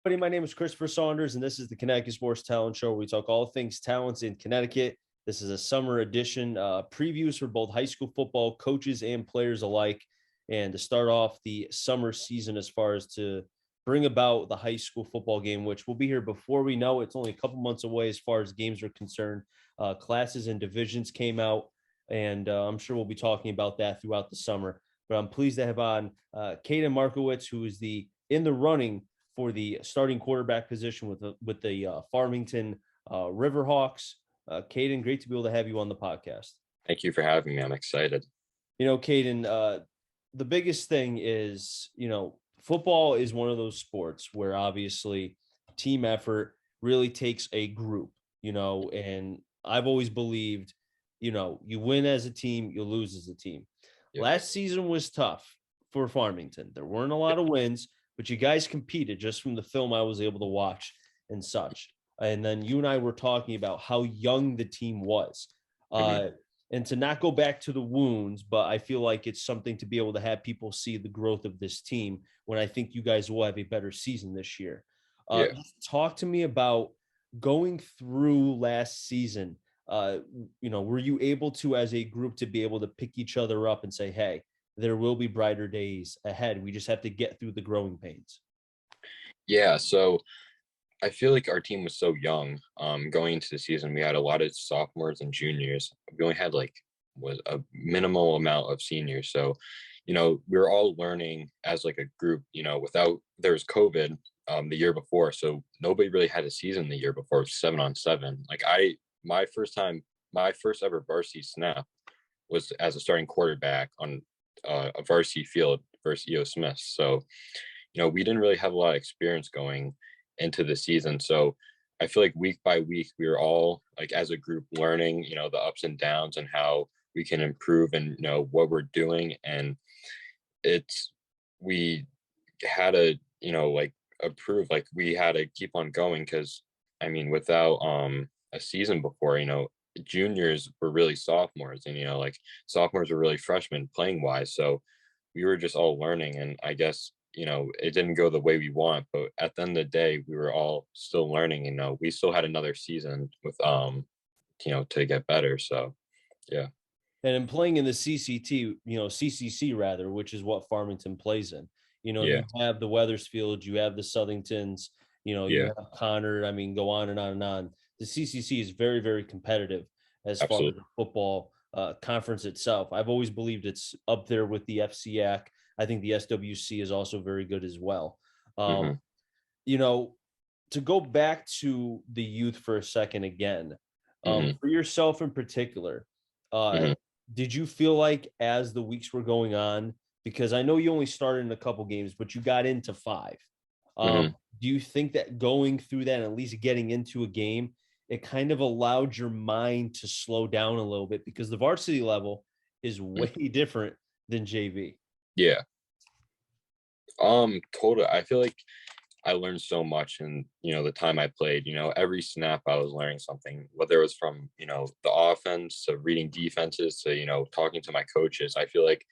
My name is Christopher Saunders, and this is the Connecticut Sports Talent Show, where we talk all things talents in Connecticut. This is a summer edition, previews for both high school football coaches and players alike, and to start off the summer season as far as to bring about the high school football game, which will be here before we know. It's only a couple months away as far as games are concerned. Classes and divisions came out, and I'm sure we'll be talking about that throughout the summer. But I'm pleased to have on Cayden Markowitz, who is in the running for the starting quarterback position with the Farmington Riverhawks. Cayden, great to be able to have you on the podcast. Thank you for having me. I'm excited. Cayden, the biggest thing is, football is one of those sports where obviously team effort really takes a group, and I've always believed, you win as a team, you lose as a team. Yep. Last season was tough for Farmington. There weren't a lot of wins, but you guys competed just from the film I was able to watch and such. And then you and I were talking about how young the team was. And to not go back to the wounds, but I feel like it's something to be able to have people see the growth of this team when I think you guys will have a better season this year. Talk to me about going through last season. Were you able to, as a group, to be able to pick each other up and say, hey, there will be brighter days ahead. We just have to get through the growing pains. Yeah. So I feel like our team was so young going into the season. We had a lot of sophomores and juniors. We only had was a minimal amount of seniors. So, we were all learning as like a group, there was COVID the year before. So nobody really had a season the year before, 7-on-7. My first ever varsity snap was as a starting quarterback on a varsity field versus E.O. Smith. So, we didn't really have a lot of experience going into the season. So I feel like week by week, we were all as a group learning, the ups and downs and how we can improve and, what we're doing. And we had to, approve, we had to keep on going because, without a season before, juniors were really sophomores and sophomores were really freshmen playing wise, so we were just all learning. And I guess it didn't go the way we want, but at the end of the day we were all still learning. We still had another season with to get better. So yeah. And in playing in the CCC rather, which is what Farmington plays in, you have the Weathersfield, you have the Southingtons, you have Connor, go on and on and on. The CCC is very, very competitive as far as the football conference itself. I've always believed it's up there with the FCAC. I think the SWC is also very good as well. To go back to the youth for a second again, for yourself in particular, did you feel like as the weeks were going on, because I know you only started in a couple games, but you got into 5. Do you think that going through that, and at least getting into a game, it kind of allowed your mind to slow down a little bit, because the varsity level is way different than JV? Yeah. Totally. I feel like I learned so much in, the time I played. Every snap I was learning something, whether it was from, the offense to reading defenses to, talking to my coaches. I feel like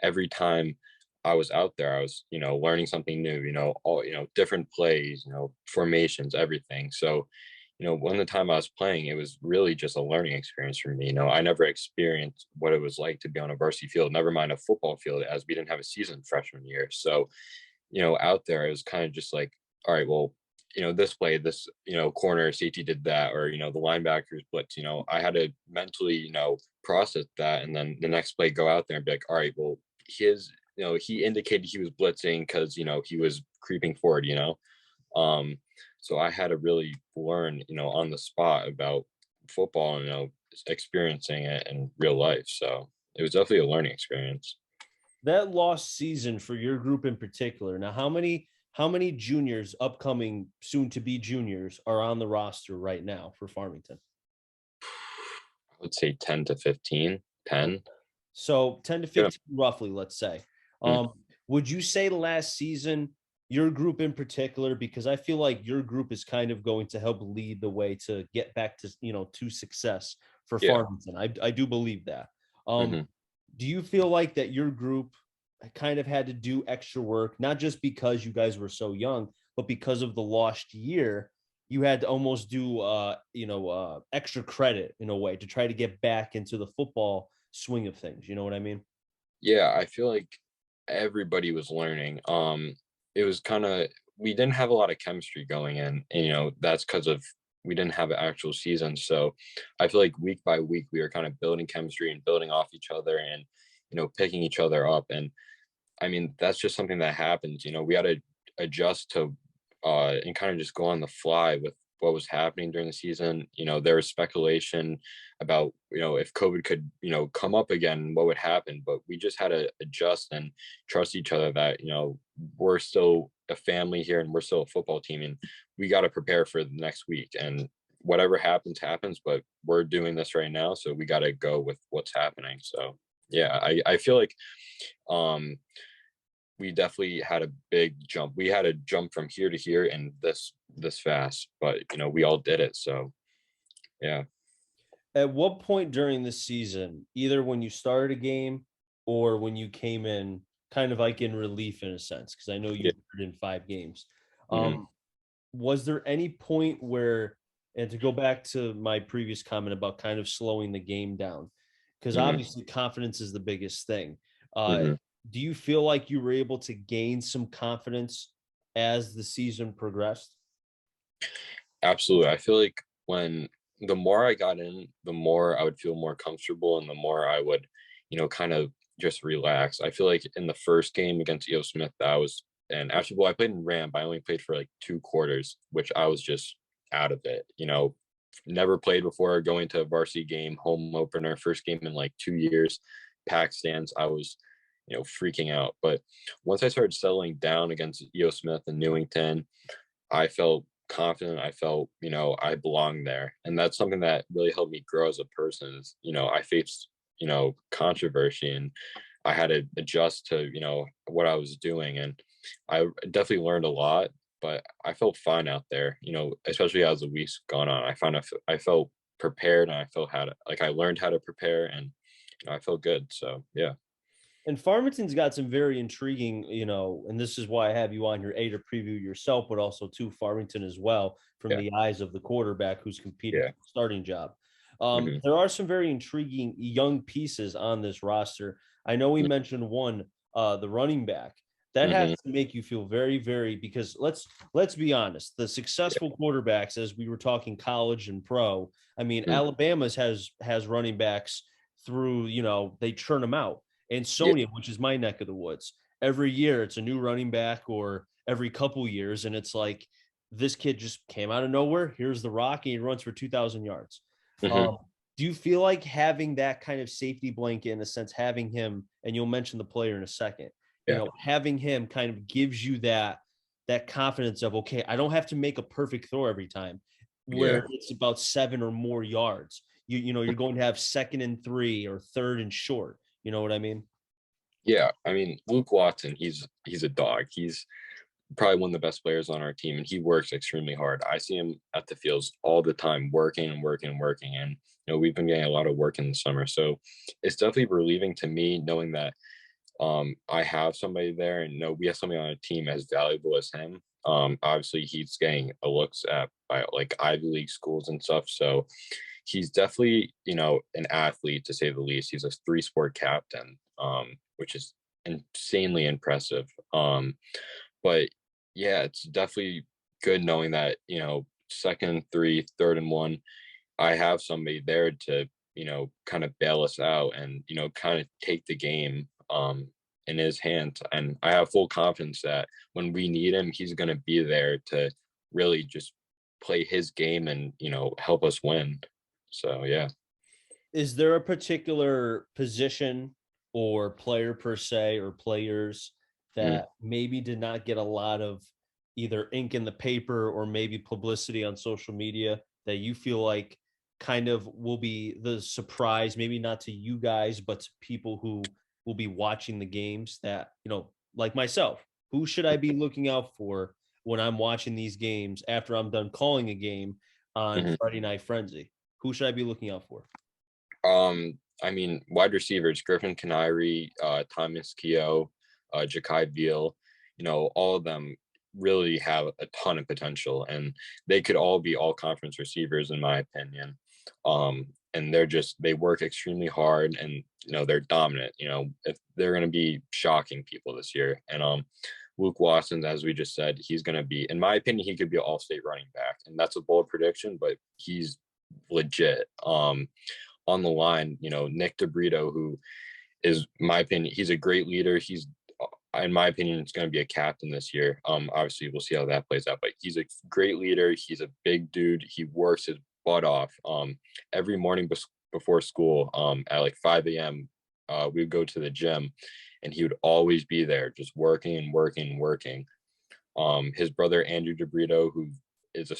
every time I was out there, I was, learning something new, all, different plays, formations, everything. So, when the time I was playing, it was really just a learning experience for me. I never experienced what it was like to be on a varsity field, never mind a football field, as we didn't have a season freshman year. So, out there, it was kind of just like, all right, well, this play, this, corner safety did that, or, the linebackers blitz, I had to mentally, process that. And then the next play, go out there and be like, all right, well, he indicated he was blitzing because, he was creeping forward, so I had to really learn, on the spot about football and, experiencing it in real life. So it was definitely a learning experience. That lost season for your group in particular. Now, how many juniors, upcoming soon to be juniors, are on the roster right now for Farmington? I would say 10 to 15, 10. So 10 to 15, roughly, let's say. Would you say last season, your group in particular, because I feel like your group is kind of going to help lead the way to get back to, to success for Farmington. I do believe that. Do you feel like that your group kind of had to do extra work, not just because you guys were so young, but because of the lost year, you had to almost do extra credit in a way to try to get back into the football swing of things. You know what I mean? Yeah, I feel like everybody was learning. It was kind of we didn't have a lot of chemistry going in, and that's because of we didn't have an actual season. So I feel like week by week we were kind of building chemistry and building off each other, and picking each other up. And I mean, that's just something that happens. We had to adjust to and kind of just go on the fly with what was happening during the season. There was speculation about, if COVID could, come up again, what would happen. But we just had to adjust and trust each other that, we're still a family here and we're still a football team and we got to prepare for the next week. And whatever happens, happens. But we're doing this right now. So we got to go with what's happening. So, yeah, I feel like we definitely had a big jump. We had to jump from here to here and this fast, but we all did it. So yeah. At what point during the season, either when you started a game or when you came in, kind of like in relief in a sense, because I know you Yeah. were in 5 games, Hmm. was there any point where, and to go back to my previous comment about kind of slowing the game down, because Hmm. obviously confidence is the biggest thing. Uh, Hmm. do you feel like you were able to gain some confidence as the season progressed? Absolutely. I feel like when the more I got in, the more I would feel more comfortable and the more I would, kind of just relax. I feel like in the first game against E.O. Smith, that was, and actually, well, I played in Ram, but I only played for like 2 quarters, which I was just out of it. Never played before, going to a varsity game, home opener, first game in like 2 years, packed stands. I was, freaking out. But once I started settling down against E.O. Smith and Newington, I felt confident. I felt, I belonged there. And that's something that really helped me grow as a person is, I faced, controversy and I had to adjust to, what I was doing. And I definitely learned a lot, but I felt fine out there, especially as the weeks gone on. I felt prepared and I felt how to, like, I learned how to prepare and, I felt good. So, yeah. And Farmington's got some very intriguing, and this is why I have you on here, A, to preview yourself, but also to Farmington as well, from Yeah. the eyes of the quarterback who's competing Yeah. for the starting job. Hmm. There are some very intriguing young pieces on this roster. I know we mentioned one, the running back. That has Hmm. to make you feel very, very, because let's be honest, the Yeah. successful quarterbacks, as we were talking college and pro, I mean, Mhm. Alabama's has running backs through, they churn them out. And Yeah. Sonia, which is my neck of the woods, every year it's a new running back, or every couple years, and it's like this kid just came out of nowhere. Here's the rock, and he runs for 2,000 yards. Hmm. Um, do you feel like having that kind of safety blanket, in a sense, having him, and you'll mention the player in a second, Yeah. having him kind of gives you that confidence of, okay, I don't have to make a perfect throw every time, Yeah. where it's about 7 or more yards. You're going to have 2nd and 3 or 3rd and short. You know what I mean? Yeah, I mean, Luke Watson, he's a dog. He's probably one of the best players on our team, and he works extremely hard. I see him at the fields all the time, working and working and working. And we've been getting a lot of work in the summer, so it's definitely relieving to me knowing that I have somebody there, and we have somebody on a team as valuable as him. Obviously, he's getting a looks at by like Ivy League schools and stuff, so he's definitely an athlete to say the least. He's a three-sport captain, which is insanely impressive. But yeah, it's definitely good knowing that 2nd, 3, 3rd and 1, I have somebody there to kind of bail us out and kind of take the game in his hands. And I have full confidence that when we need him, he's going to be there to really just play his game and help us win. So yeah. Is there a particular position or player per se, or players Mm. that maybe did not get a lot of either ink in the paper or maybe publicity on social media, that you feel like kind of will be the surprise, maybe not to you guys, but to people who will be watching the games, that, like myself, who should I be looking out for when I'm watching these games after I'm done calling a game on Mhm. Friday Night Frenzy? Who should I be looking out for? I mean, wide receivers, Griffin Canary, Thomas Keogh. Jakai Veal, all of them really have a ton of potential, and they could all be all conference receivers in my opinion. And they work extremely hard, and they're dominant. If they're going to be shocking people this year. And Luke Watson, as we just said, he's going to be, in my opinion, he could be an all-state running back, and that's a bold prediction, but he's legit. On the line, Nick DeBrito, who is, in my opinion, he's a great leader. He's, in my opinion, it's going to be a captain this year. Obviously, we'll see how that plays out, but he's a great leader. He's a big dude. He works his butt off. Every morning before school, at like 5 a.m., we would go to the gym, and he would always be there, just working and working and working. His brother Andrew DeBrito, who is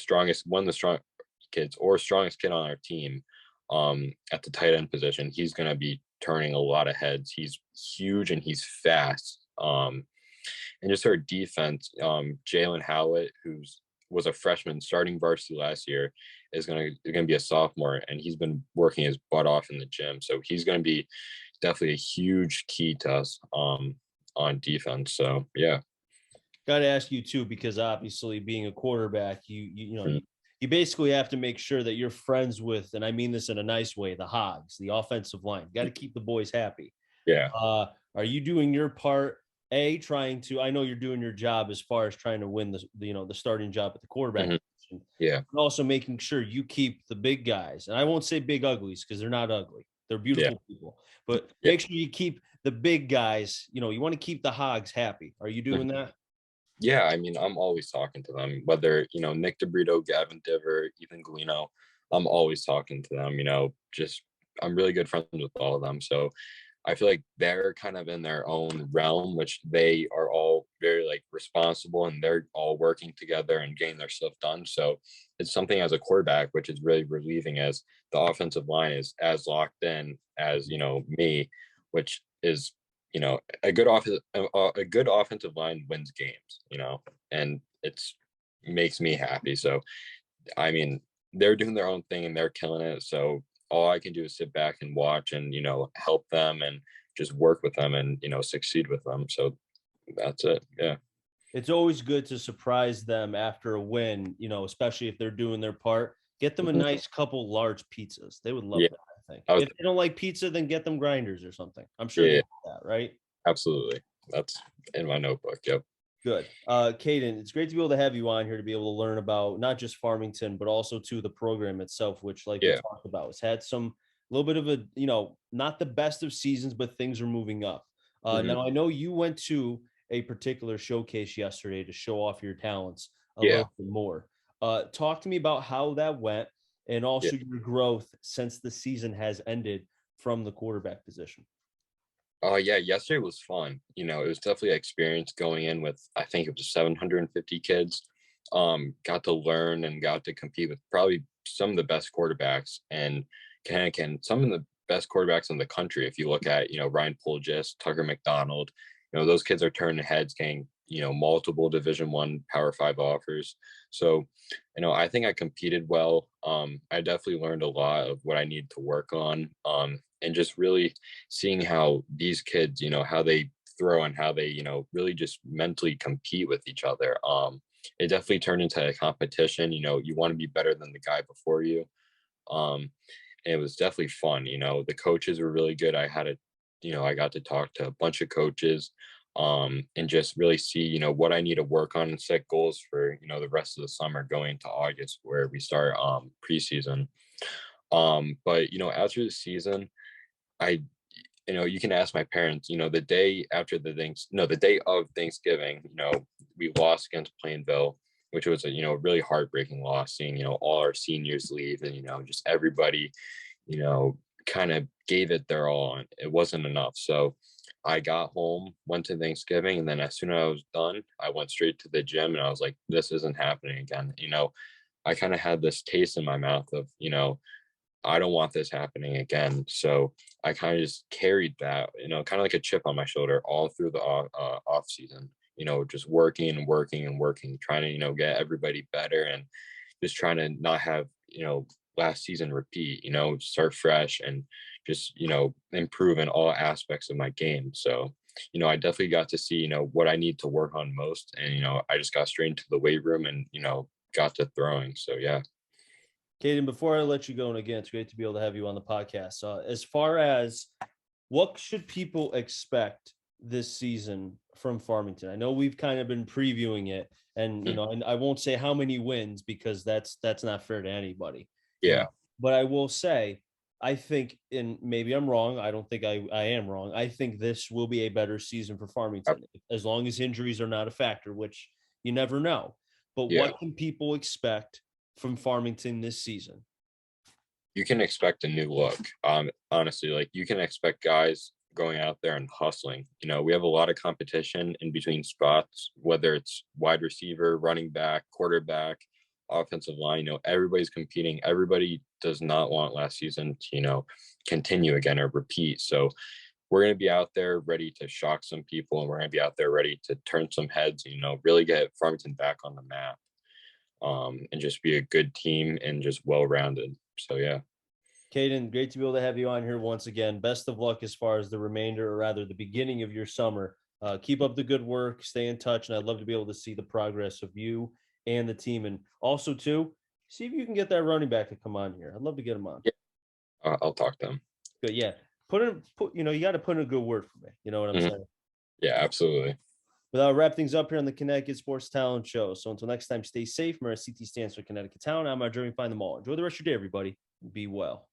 one of the strongest kid on our team, at the tight end position, he's going to be turning a lot of heads. He's huge and he's fast. And just our defense, Jalen Howlett, was a freshman starting varsity last year, is going to be a sophomore, and he's been working his butt off in the gym. So he's going to be definitely a huge key to us on defense. So yeah. Got to ask you too, because obviously being a quarterback, you basically have to make sure that you're friends with, and I mean this in a nice way, the Hogs, the offensive line. Got to keep the boys happy. Yeah. Are you doing your part? I know you're doing your job as far as trying to win the starting job at the quarterback position. Yeah. But also making sure you keep the big guys. And I won't say big uglies because they're not ugly. They're beautiful people. But make sure you keep the big guys. You want to keep the Hogs happy. Are you doing that? Yeah, I mean, I'm always talking to them, whether, Nick DeBrito, Gavin Diver, Ethan Galino, I'm always talking to them, I'm really good friends with all of them. So I feel like they're kind of in their own realm, which they are all very like responsible, and they're all working together and getting their stuff done. So it's something as a quarterback, which is really relieving, as the offensive line is as locked in as, me, which is, a good offensive line wins games, and it's makes me happy. So, I mean, they're doing their own thing and they're killing it. So all I can do is sit back and watch and, help them and just work with them and, succeed with them. So that's it. Yeah. It's always good to surprise them after a win, especially if they're doing their part. Get them a nice couple large pizzas. They would love that, I think. If they don't like pizza, then get them grinders or something. I'm sure they do that, right? Absolutely. That's in my notebook. Yep. Good. Cayden, it's great to be able to have you on here to be able to learn about not just Farmington, but also to the program itself, which we talked about, has had some little bit of a, not the best of seasons, but things are moving up. Now I know you went to a particular showcase yesterday to show off your talents a little bit more. Talk to me about how that went, and also your growth since the season has ended from the quarterback position. Yeah, yesterday was fun. It was definitely an experience going in with, I think it was 750 kids. Got to learn and got to compete with probably some of the best quarterbacks, and some of the best quarterbacks in the country. If you look at, Ryan Pulgis, Tucker McDonald, those kids are turning heads, getting, multiple Division I Power 5 offers. So, I think I competed well. I definitely learned a lot of what I need to work on. And just really seeing how these kids, how they throw and how they, really just mentally compete with each other. It definitely turned into a competition. You want to be better than the guy before you. And it was definitely fun. The coaches were really good. I got to talk to a bunch of coaches, and just really see, what I need to work on and set goals for, the rest of the summer going into August, where we start preseason. But after the season, you can ask my parents, the day of Thanksgiving, we lost against Plainville, which was a, really heartbreaking loss, seeing, all our seniors leave, and, just everybody, kind of gave it their all. And it wasn't enough. So I got home, went to Thanksgiving, and then as soon as I was done, I went straight to the gym, and I was like, this isn't happening again. I kind of had this taste in my mouth of, I don't want this happening again. So I kind of just carried that, kind of like a chip on my shoulder all through the off season, just working and working and working, trying to, get everybody better, and just trying to not have, last season repeat, start fresh and just, improve in all aspects of my game. So I definitely got to see, what I need to work on most. And, I just got straight into the weight room and, got to throwing. So, yeah. Cayden, before I let you go, and again, it's great to be able to have you on the podcast. As far as what should people expect this season from Farmington? I know we've kind of been previewing it, and and I won't say how many wins because that's not fair to anybody. Yeah. But I will say, I think, and maybe I'm wrong. I don't think I am wrong. I think this will be a better season for Farmington as long as injuries are not a factor, which you never know. But Yeah. what can people expect from Farmington this season? You can expect a new look. Honestly, like you can expect guys going out there and hustling. We have a lot of competition in between spots, whether it's wide receiver, running back, quarterback, offensive line. Everybody's competing. Everybody does not want last season to, continue again or repeat. So we're going to be out there ready to shock some people, and we're going to be out there ready to turn some heads, really get Farmington back on the map. And just be a good team and just well-rounded. So, yeah. Cayden, great to be able to have you on here once again. Best of luck as far as the remainder, or rather the beginning of your summer. Keep up the good work, stay in touch, and I'd love to be able to see the progress of you and the team. And also, too, see if you can get that running back to come on here. I'd love to get him on. Yeah. I'll talk to him. Good, yeah. You got to put in a good word for me. You know what I'm saying? Yeah, absolutely. But I'll wrap things up here on the Connecticut Sports Talent Show. So until next time, stay safe. Remember, CT stands for Connecticut Talent. I'm our Jeremy. Find them all. Enjoy the rest of your day, everybody. Be well.